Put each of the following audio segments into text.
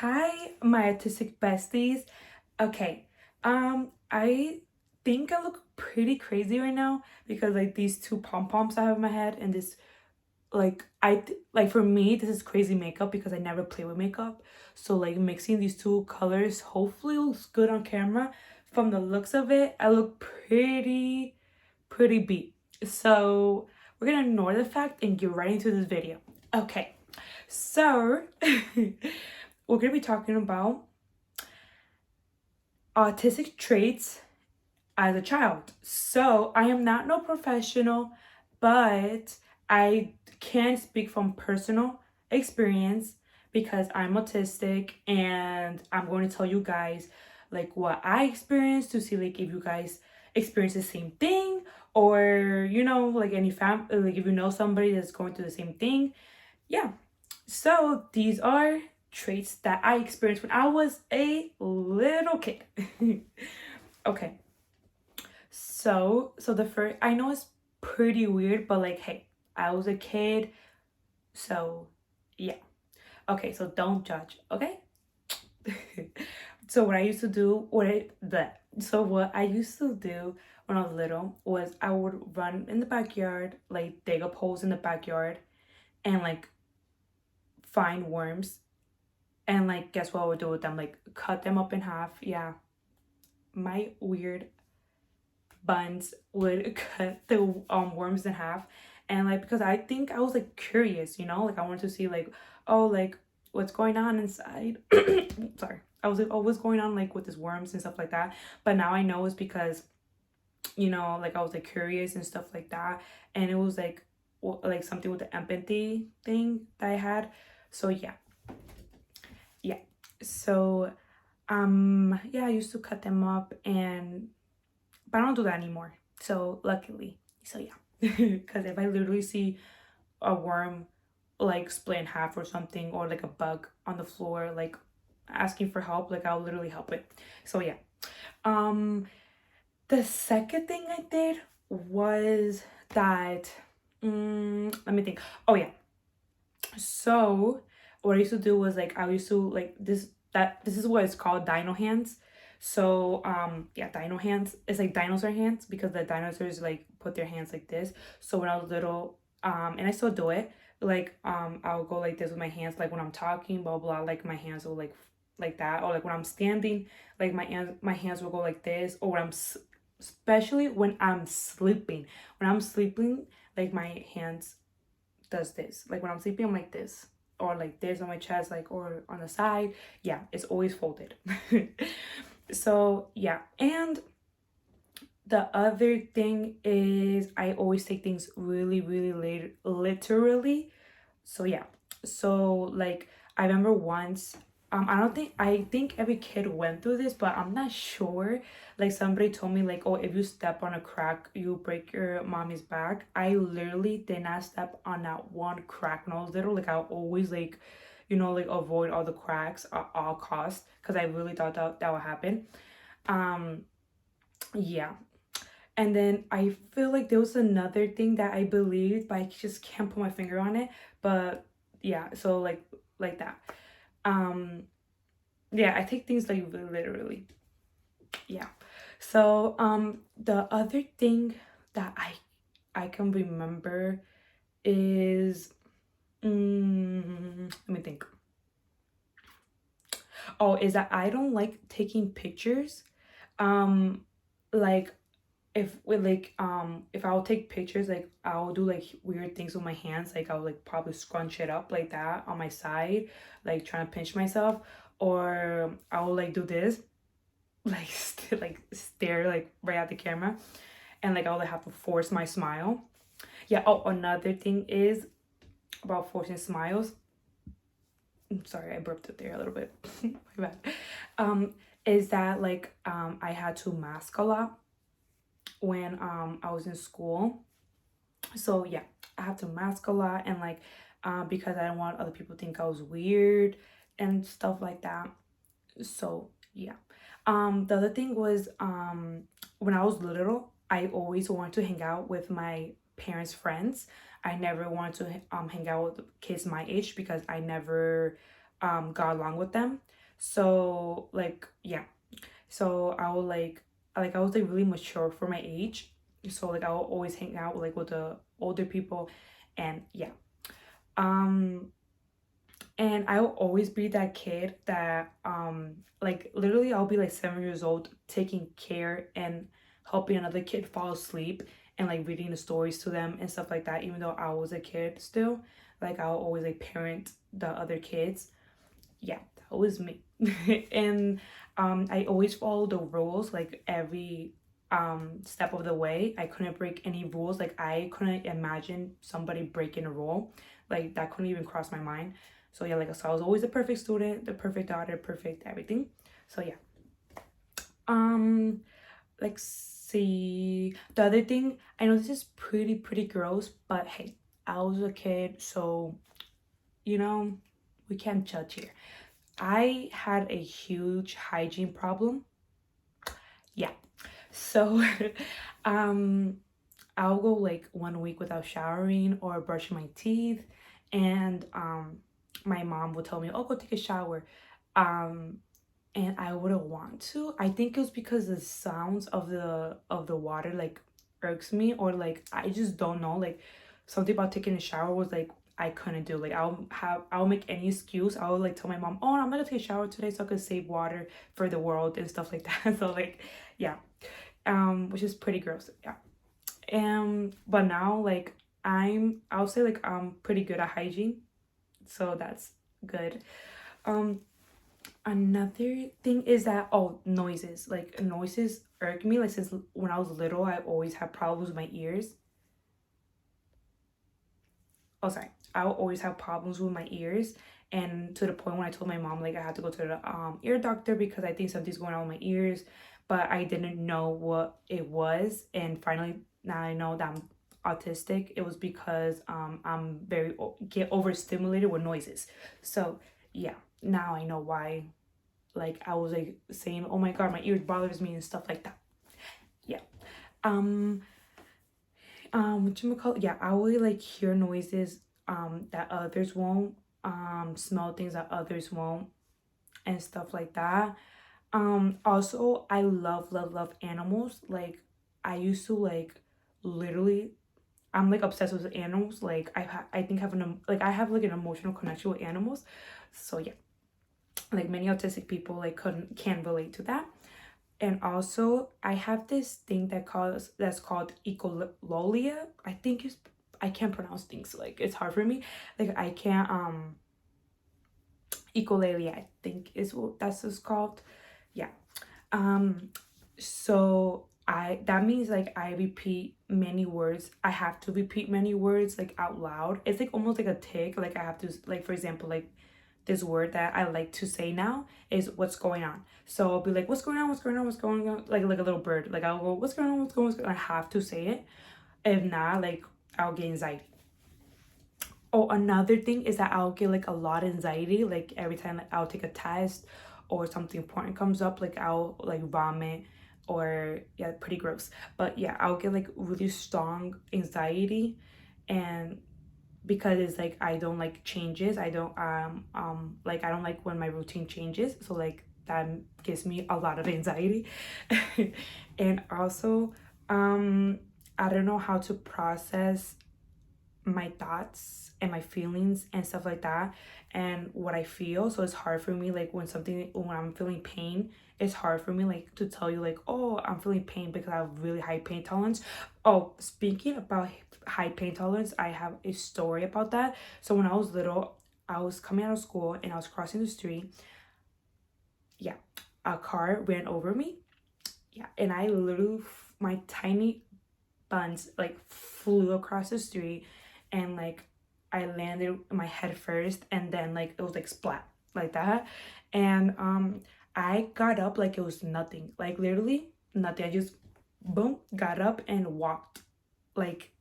Hi, my autistic besties. Okay, I think I look pretty crazy right now because like these two pom-poms I have in my head and this like for me this is crazy makeup because I never play with makeup. So like mixing these two colors hopefully looks good on camera. From the looks of it, I look pretty beat. So we're gonna ignore the fact and get right into this video. Okay, so we're gonna be talking about autistic traits as a child. So I am not no professional, but I can speak from personal experience because I'm autistic and I'm going to tell you guys like what I experienced to see like if you guys experience the same thing or like any like if you know somebody that's going through the same thing. Yeah. So these are traits that I experienced when I was a little kid. Okay. So the first, I know it's pretty weird, but like hey, I was a kid, so yeah. Okay, so don't judge, okay? So what I used to do, what I used to do when I was little was I would run in the backyard, like dig up holes in the backyard and like find worms. And like guess what I would do with them? Like cut them up in half. Yeah. My weird buns would cut the worms in half. And like because I think I was like curious, like I wanted to see like, oh, like what's going on inside. Sorry. I was like, oh, what's going on like with these worms and stuff like that. But now I know it's because, like I was like curious and stuff like that. And it was like something with the empathy thing that I had. So yeah. Yeah. So yeah, I used to cut them up and but I don't do that anymore. So luckily. So yeah. Because if I literally see a worm like split in half or something or like a bug on the floor like asking for help, like I'll literally help it. So yeah. Um the second thing I did was that let me think. Oh yeah. So what I used to do was like I used to like this is what it's called, dino hands. So yeah, dino hands. It's like dinosaur hands because the dinosaurs like put their hands like this. So when I was little, and I still do it, like I'll go like this with my hands, like when I'm talking, blah blah, like my hands will like that, or like when I'm standing, like my hands will go like this, or when especially when I'm sleeping. When I'm sleeping, like my hands does this. Like when I'm sleeping, I'm like this, or like this on my chest, like or on the side. Yeah, it's always folded. So yeah, and the other thing is I always take things really literally. So yeah, so like I remember once, I think every kid went through this, but I'm not sure. Like somebody told me like, oh, if you step on a crack you break your mommy's back. I literally did not step on that one crack when I was little. Like I always like, like avoid all the cracks at all costs because I really thought that would happen. um yeah. And then I feel like there was another thing that I believed, but I just can't put my finger on it. But yeah, so like that. Um yeah, I take things like literally. Yeah. So the other thing that I can remember is let me think. Oh, is that I don't like taking pictures. Like if I'll take pictures, like I'll do like weird things with my hands, like I'll like probably scrunch it up like that on my side, like trying to pinch myself, or I'll like do this, like like stare like right at the camera, and like I'll like, have to force my smile. Yeah. Oh, another thing is about forcing smiles. I'm sorry, I burped it there a little bit. My bad. Is that like I had to mask a lot when I was in school. So yeah, I have to mask a lot, and like because I don't want other people to think I was weird and stuff like that. So yeah. The other thing was when I was little, I always wanted to hang out with my parents' friends. I never wanted to hang out with kids my age because I never got along with them. So like yeah, so I would like I was like really mature for my age, so like I would always hang out like with the older people, and yeah. um and I will always be that kid that like literally I'll be like 7 years old taking care and helping another kid fall asleep and like reading the stories to them and stuff like that, even though I was a kid still. Like I'll always like parent the other kids. Yeah, that was me. And I always follow the rules like every step of the way. I couldn't break any rules. Like I couldn't imagine somebody breaking a rule. Like that couldn't even cross my mind. So yeah, like so I was always the perfect student, the perfect daughter, perfect everything. So yeah. Um like see, the other thing, I know this is pretty gross, but hey, I was a kid, so you know, we can't judge here. I had a huge hygiene problem. Yeah. So um I'll go like 1 week without showering or brushing my teeth, and my mom would tell me, "Oh, go take a shower." Um and I wouldn't want to. I think it was because the sounds of the water like irks me, or like I just don't know, like something about taking a shower was like I couldn't do. Like I'll make any excuse. I'll like tell my mom, "Oh, I'm gonna take a shower today so I could save water for the world," and stuff like that. So like yeah. Which is pretty gross. Yeah. But now like I'll say like I'm pretty good at hygiene. So that's good. Um Another thing is that, oh, noises. Like noises irk me. Like since when I was little, I always had problems with my ears. Oh, sorry. I will always have problems with my ears, and to the point when I told my mom like I had to go to the ear doctor because I think something's going on with my ears, but I didn't know what it was. And finally, now I know that I'm autistic. It was because I'm very get overstimulated with noises. So yeah, now I know why. Like I was like saying, "Oh my god, my ears bothers me," and stuff like that. Yeah. Um. What you call? Yeah, I will like hear noises that others won't. Smell things that others won't, and stuff like that. Also, I love animals. Like I used to like literally. I'm like obsessed with animals. Like I think have like I have like an emotional connection with animals. So yeah, like many autistic people like can relate to that. And also I have this thing that's called echolalia. I think it's, I can't pronounce things, like it's hard for me. Like I can't echolalia, I think is what that's just called. Yeah. um so I that means like I repeat many words. I have to repeat many words like out loud. It's like almost like a tick. Like I have to, like for example, like this word that I like to say now is "what's going on." So I'll be like, "What's going on? What's going on? What's going on?" Like a little bird. Like I'll go, "What's going on? What's going on?" What's going on? I have to say it. If not, like I'll get anxiety. Oh, another thing is that I'll get like a lot of anxiety. Like every time like, I'll take a test or something important comes up, like I'll like vomit, or yeah, pretty gross. But yeah, I'll get like really strong anxiety, and because it's like I don't like changes. I don't like I don't like when my routine changes. So like that gives me a lot of anxiety. And also I don't know how to process my thoughts and my feelings and stuff like that, and what I feel. So it's hard for me like when I'm feeling pain, it's hard for me like to tell you like, "Oh, I'm feeling pain," because I have really high pain tolerance. Oh, speaking about high pain tolerance, I have a story about that. So when I was little, I was coming out of school and I was crossing the street. Yeah, a car ran over me. Yeah, and I literally my tiny buns like flew across the street, and like I landed my head first, and then like it was like splat like that. And I got up like it was nothing, like literally nothing. I just boom got up and walked like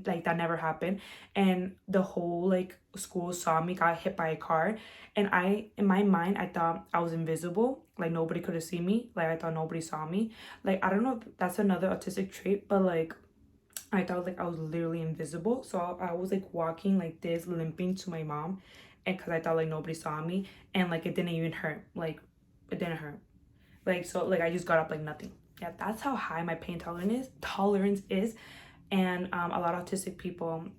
like that never happened. And the whole like school saw me got hit by a car, and I in my mind I thought I was invisible, like nobody could have seen me. Like I thought nobody saw me. Like I don't know if that's another autistic trait, but like I thought like I was literally invisible. So I was like walking like this, limping to my mom, and because I thought like nobody saw me, and like it didn't even hurt. Like it didn't hurt. Like so like I just got up like nothing. Yeah, that's how high my pain tolerance is. And a lot of autistic people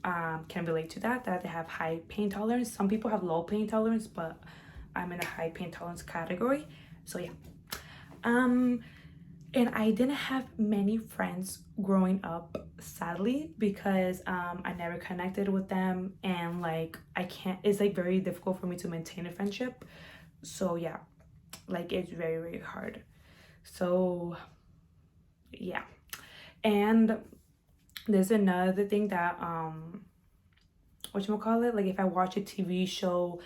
can relate to that they have high pain tolerance. Some people have low pain tolerance, but I'm in a high pain tolerance category. So yeah. And I didn't have many friends growing up, sadly, because I never connected with them, and like I can't, it's like very difficult for me to maintain a friendship. So yeah, like it's very, very hard. So yeah. And there's another thing that whatchamacallit, like if I watch a TV show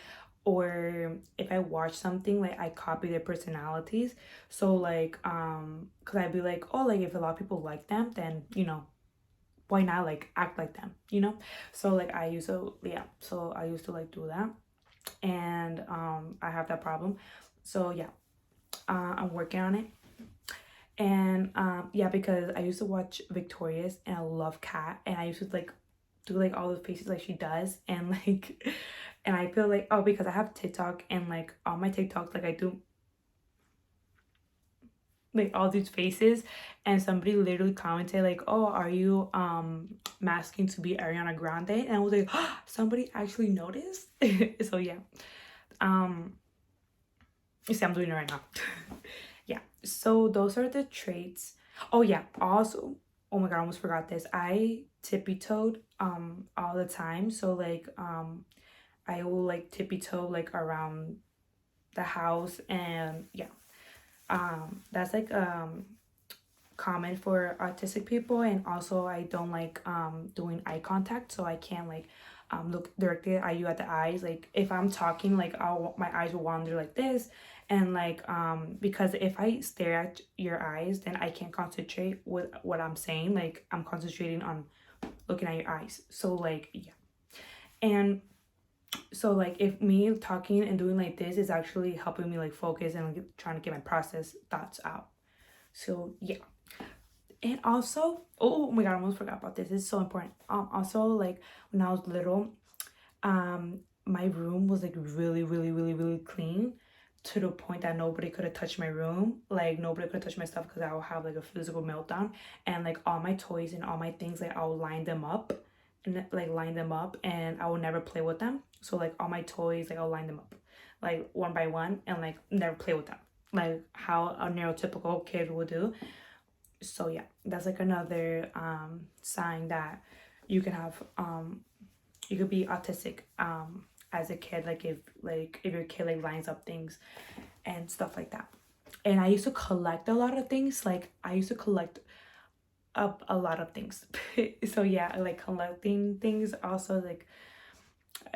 or if I watch something, like I copy their personalities. So like because I'd be like, oh, like if a lot of people like them, then you know, why not like act like them, you know? So like I used to, yeah, so I used to like do that. And I have that problem. So yeah, I'm working on it. And yeah, because I used to watch Victorious and I love Kat, and I used to like do like all those faces like she does, and like and I feel like, oh, because I have TikTok, and like on my TikToks like I do like all these faces, and somebody literally commented like, oh, are you masking to be Ariana Grande? And I was like, oh, somebody actually noticed. So yeah, you see I'm doing it right now. Yeah, so those are the traits. Oh yeah, also, oh my god, I almost forgot this. I tippy-toed all the time. So like I will like tippy-toe like around the house, and yeah, that's like common for autistic people. And also I don't like doing eye contact, so I can't like look directly at you at the eyes. Like if I'm talking, like my eyes will wander like this, and like because if I stare at your eyes, then I can't concentrate with what I'm saying. Like I'm concentrating on looking at your eyes. So like yeah. And so like if me talking and doing like this is actually helping me like focus and like trying to get my process thoughts out. So yeah. And also, oh my god, I almost forgot about this. It's so important. Also like when I was little, my room was like really, really, really, really clean, to the point that nobody could have touched my room. Like nobody could touch my stuff because I would have like a physical meltdown. And like all my toys and all my things, like I would line them up, and I would never play with them. So like all my toys, like I'll line them up like one by one, and like never play with them, like how a neurotypical kid would do. So yeah, that's like another sign that you can have you could be autistic as a kid, like if your kid like lines up things and stuff like that. And I used to collect a lot of things. Like I used to collect up a lot of things. So yeah, like collecting things also, like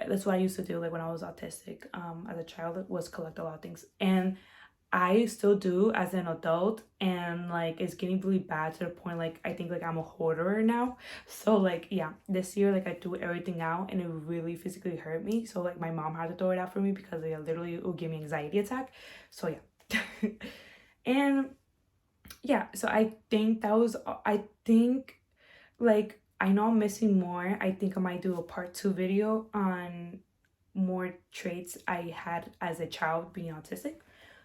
that's what I used to do like when I was autistic as a child, was collect a lot of things. And I still do as an adult, and like it's getting really bad to the point like I think like I'm a hoarder now. So like yeah, this year like I threw everything out, and it really physically hurt me. So like my mom had to throw it out for me because like, literally it would give me anxiety attack. So yeah. And yeah, so I think that was, I think like I know I'm missing more. I think I might do a part 2 video on more traits I had as a child being autistic.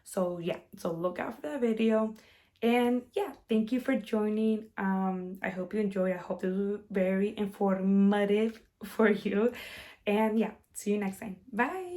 So yeah, so look out for that video. And yeah, thank you for joining. I hope you enjoyed. I hope this was very informative for you. And yeah, see you next time. Bye.